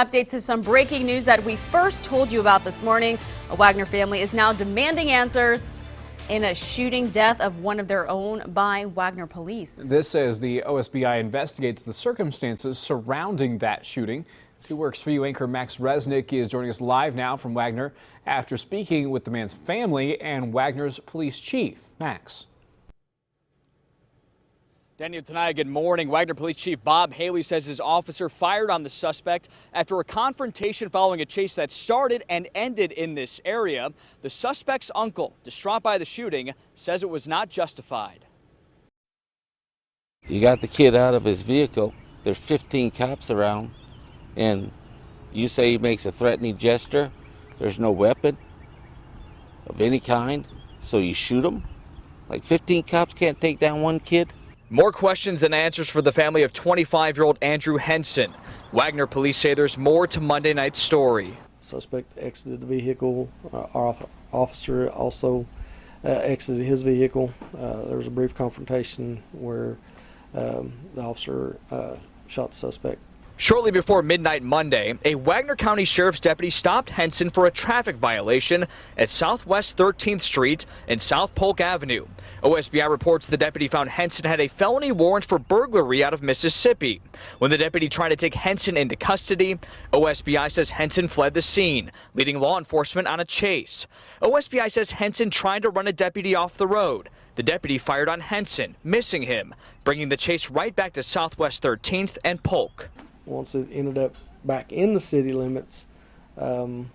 Update to some breaking news that we first told you about this morning. A Wagoner family is now demanding answers in a shooting death of one of their own by Wagoner police. This as the OSBI investigates the circumstances surrounding that shooting. 2 Works for You anchor Max Resnick is joining us live now from Wagoner after speaking with the man's family and Wagoner's police chief. Max. Daniel, tonight, good morning. Wagoner Police Chief Bob Haley says his officer fired on the suspect after a confrontation following a chase that started and ended in this area. The suspect's uncle, distraught by the shooting, says it was not justified. You got the kid out of his vehicle. There's 15 cops around, and you say he makes a threatening gesture. There's no weapon of any kind, so you shoot him? Like 15 cops can't take down one kid? More questions than answers for the family of 25-year-old Andrew Henson. Wagoner police say there's more to Monday night's story. Suspect exited the vehicle. Our officer also exited his vehicle. There was a brief confrontation where the officer shot the suspect. Shortly before midnight Monday, a Wagoner County Sheriff's deputy stopped Henson for a traffic violation at Southwest 13th Street and South Polk Avenue. OSBI reports the deputy found Henson had a felony warrant for burglary out of Mississippi. When the deputy tried to take Henson into custody, OSBI says Henson fled the scene, leading law enforcement on a chase. OSBI says Henson tried to run a deputy off the road. The deputy fired on Henson, missing him, bringing the chase right back to Southwest 13th and Polk. Once it ended up back in the city limits, the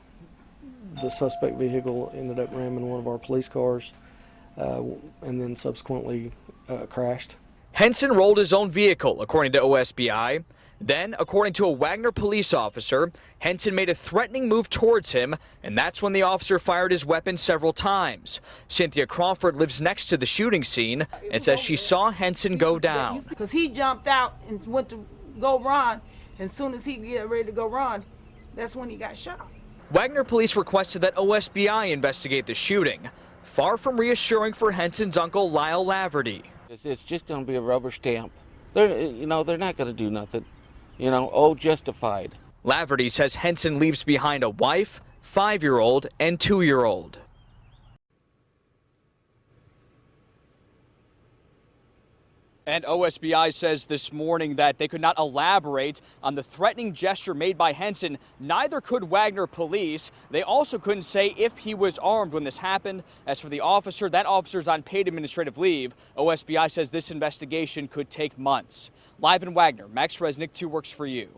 suspect vehicle ended up ramming one of our police cars and then subsequently crashed. Henson rolled his own vehicle, according to OSBI. Then, according to a Wagoner police officer, Henson made a threatening move towards him, and that's when the officer fired his weapon several times. Cynthia Crawford lives next to the shooting scene and says she saw Henson go down. Because he jumped out and went to go run. And as soon as he get ready to go run, that's when he got shot. Wagoner police requested that OSBI investigate the shooting, far from reassuring for Henson's uncle Lyle Laverty. It's just going to be a rubber stamp. They're not going to do nothing. Justified. Laverty says Henson leaves behind a wife, 5-year-old, and 2-year-old. And OSBI says this morning that they could not elaborate on the threatening gesture made by Henson. Neither could Wagoner police. They also couldn't say if he was armed when this happened. As for the officer, that officer's on paid administrative leave. OSBI says this investigation could take months. Live in Wagoner, Max Resnick, 2 Works for You.